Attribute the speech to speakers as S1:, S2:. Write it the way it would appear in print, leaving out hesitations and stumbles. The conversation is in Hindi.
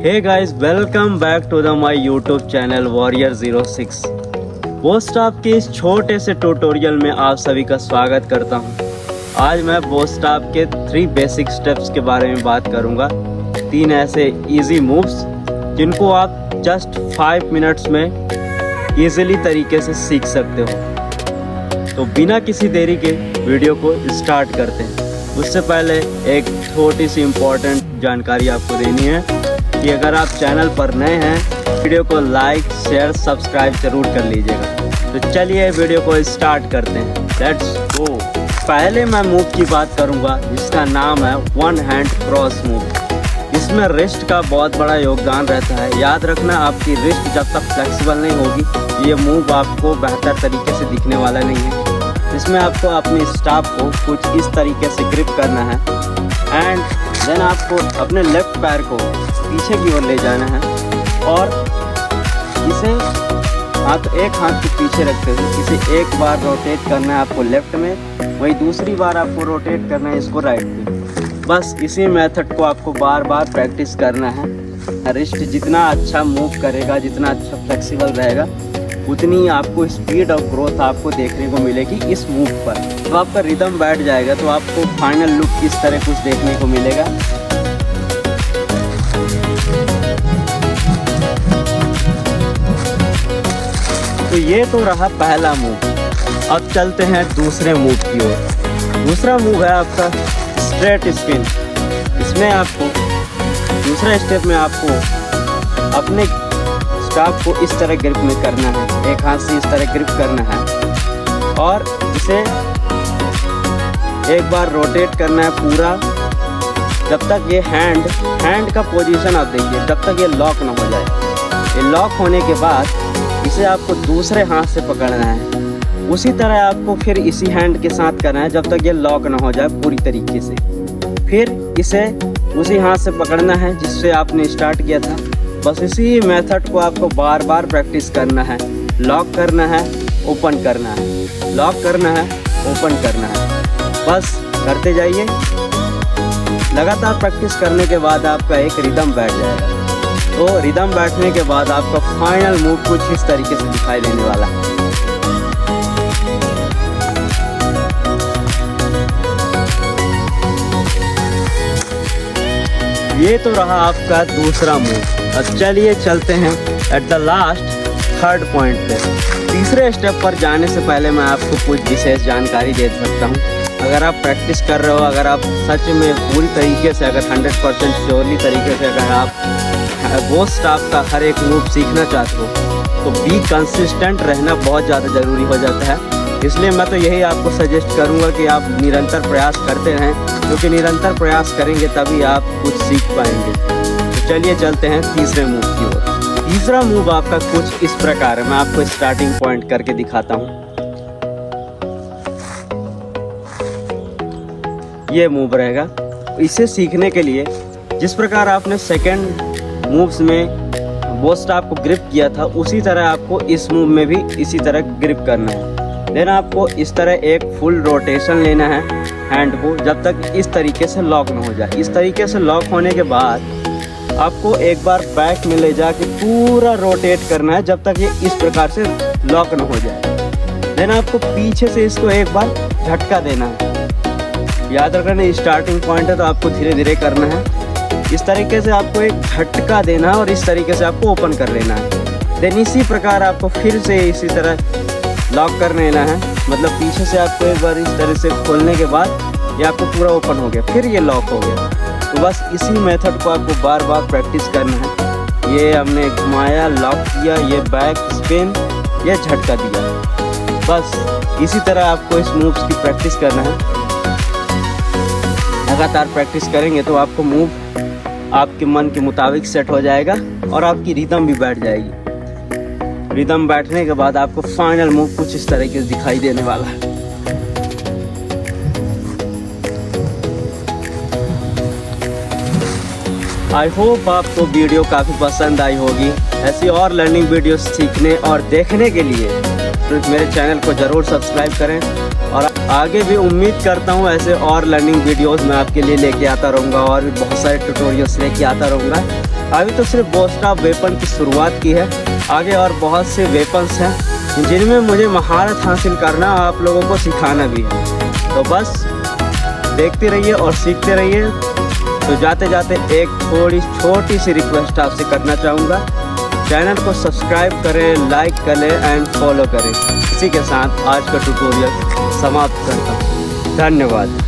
S1: Hey guys, welcome back to my YouTube channel Warrior06। Boast आप के इस छोटे से ट्यूटोरियल में आप सभी का स्वागत करता हूं। आज मैं बोस्ट आप के 3 बेसिक स्टेप्स के बारे में बात करूंगा। 3 ऐसे इजी मूव्स जिनको आप जस्ट 5 मिनट्स में इजीली तरीके से सीख सकते हो। तो बिना किसी देरी के वीडियो को स्टार्ट करते हैं। उससे पहले एक छोटी सी इम्पोर्टेंट जानकारी आपको देनी है कि अगर आप चैनल पर नए हैं वीडियो को लाइक शेयर सब्सक्राइब जरूर कर लीजिएगा। तो चलिए वीडियो को स्टार्ट करते हैं, लेट्स गो। पहले मैं मूव की बात करूंगा जिसका नाम है वन हैंड क्रॉस मूव। इसमें रिस्ट का बहुत बड़ा योगदान रहता है। याद रखना, आपकी रिस्ट जब तक फ्लेक्सिबल नहीं होगी ये मूव आपको बेहतर तरीके से दिखने वाला नहीं है। इसमें आपको अपने स्टाफ को कुछ इस तरीके से ग्रिप करना है एंड देन आपको अपने लेफ्ट पैर को पीछे की ओर ले जाना है और इसे एक हाथ के पीछे रखते हुए इसे एक बार रोटेट करना है आपको लेफ्ट में, वही दूसरी बार आपको रोटेट करना है इसको राइट में। बस इसी मेथड को आपको बार बार प्रैक्टिस करना है। रिस्ट जितना अच्छा मूव करेगा, जितना अच्छा फ्लेक्सिबल रहेगा, उतनी आपको स्पीड और ग्रोथ आपको देखने को मिलेगी इस मूव पर। तो आपका रिदम बैठ जाएगा तो आपको फाइनल लुक इस तरह कुछ देखने को मिलेगा। तो ये तो रहा पहला मूव। अब चलते हैं दूसरे मूव की ओर। दूसरा मूव है आपका स्ट्रेट स्पिन। इसमें आपको दूसरा स्टेप में आपको अपने स्टाफ को इस तरह ग्रिप में करना है, एक हाथ से इस तरह ग्रिप करना है और इसे एक बार रोटेट करना है पूरा जब तक ये हैंड का पोजीशन आप देखिए, जब तक ये लॉक ना हो जाए। ये लॉक होने के बाद इसे आपको दूसरे हाथ से पकड़ना है। उसी तरह आपको फिर इसी हैंड के साथ करना है जब तक ये लॉक ना हो जाए पूरी तरीके से। फिर इसे उसी हाथ से पकड़ना है जिससे आपने स्टार्ट किया था। बस इसी मेथड को आपको बार बार प्रैक्टिस करना है। लॉक करना है, ओपन करना है, लॉक करना है, ओपन करना है। बस करते जाइए। लगातार प्रैक्टिस करने के बाद आपका एक रिदम बैठ जाएगा। तो रिदम बैठने के बाद आपका फाइनल मूव कुछ इस तरीके से दिखाई देने वाला है। ये तो रहा आपका दूसरा मूव। अब चलिए चलते हैं at the last third point पे। तीसरे स्टेप पर जाने से पहले मैं आपको कुछ विशेष जानकारी दे सकता हूँ। अगर आप प्रैक्टिस कर रहे हो, अगर आप सच में पूरी तरीके से, अगर 100% श्योरली तरीके से अगर आप बोस्ट आप का हर एक मूव सीखना चाहते हो तो बी कंसिस्टेंट रहना बहुत ज़्यादा ज़रूरी हो जाता है। इसलिए मैं तो यही आपको सजेस्ट करूँगा कि आप निरंतर प्रयास करते रहें, क्योंकि निरंतर प्रयास करेंगे तभी आप कुछ सीख पाएंगे। तो चलिए चलते हैं तीसरे मूव की ओर। तीसरा मूव आपका कुछ इस प्रकार है। मैं आपको स्टार्टिंग पॉइंट करके दिखाता हूँ। ये मूव रहेगा। इसे सीखने के लिए जिस प्रकार आपने सेकंड मूव्स में बोस्ट आपको ग्रिप किया था उसी तरह आपको इस मूव में भी इसी तरह ग्रिप करना है। देन आपको इस तरह एक फुल रोटेशन लेना है हैंड को जब तक इस तरीके से लॉक ना हो जाए। इस तरीके से लॉक होने के बाद आपको एक बार बैक में ले जाके पूरा रोटेट करना है जब तक ये इस प्रकार से लॉक ना हो जाए। देन आपको पीछे से इसको एक बार झटका देना है। याद रखना स्टार्टिंग पॉइंट है तो आपको धीरे धीरे करना है। इस तरीके से आपको एक झटका देना है और इस तरीके से आपको ओपन कर लेना है। देन इसी प्रकार आपको फिर से इसी तरह लॉक कर लेना है। मतलब पीछे से आपको एक बार इस तरह से खोलने के बाद ये आपको पूरा ओपन हो गया, फिर ये लॉक हो गया। तो बस इसी मेथड को आपको बार बार प्रैक्टिस करना है। ये हमने घुमाया, लॉक किया, ये बैक स्पिन, ये झटका दिया। बस इसी तरह आपको इस मूव्स की प्रैक्टिस करना है। लगातार प्रैक्टिस करेंगे तो आपको मूव आपके मन के मुताबिक सेट हो जाएगा और आपकी रिदम भी बैठ जाएगी। रिदम बैठने के बाद आपको फाइनल मूव कुछ इस तरीके से दिखाई देने वाला है। आई होप आपको वीडियो काफ़ी पसंद आई होगी। ऐसी और लर्निंग वीडियो सीखने और देखने के लिए तो मेरे चैनल को ज़रूर सब्सक्राइब करें और आगे भी उम्मीद करता हूँ ऐसे और लर्निंग वीडियोस मैं आपके लिए लेके आता रहूँगा और भी बहुत सारे ट्यूटोरियल्स लेके आता रहूँगा। अभी तो सिर्फ बॉस्टाप वेपन की शुरुआत की है, आगे और बहुत से वेपन्स हैं जिनमें मुझे महारत हासिल करना, आप लोगों को सिखाना भी है। तो बस देखते रहिए और सीखते रहिए। तो जाते जाते एक थोड़ी छोटी सी रिक्वेस्ट आपसे करना चाहूँगा, चैनल को सब्सक्राइब करें, लाइक करें एंड फॉलो करें। इसी के साथ आज का ट्यूटोरियल समाप्त करता हूँ। धन्यवाद।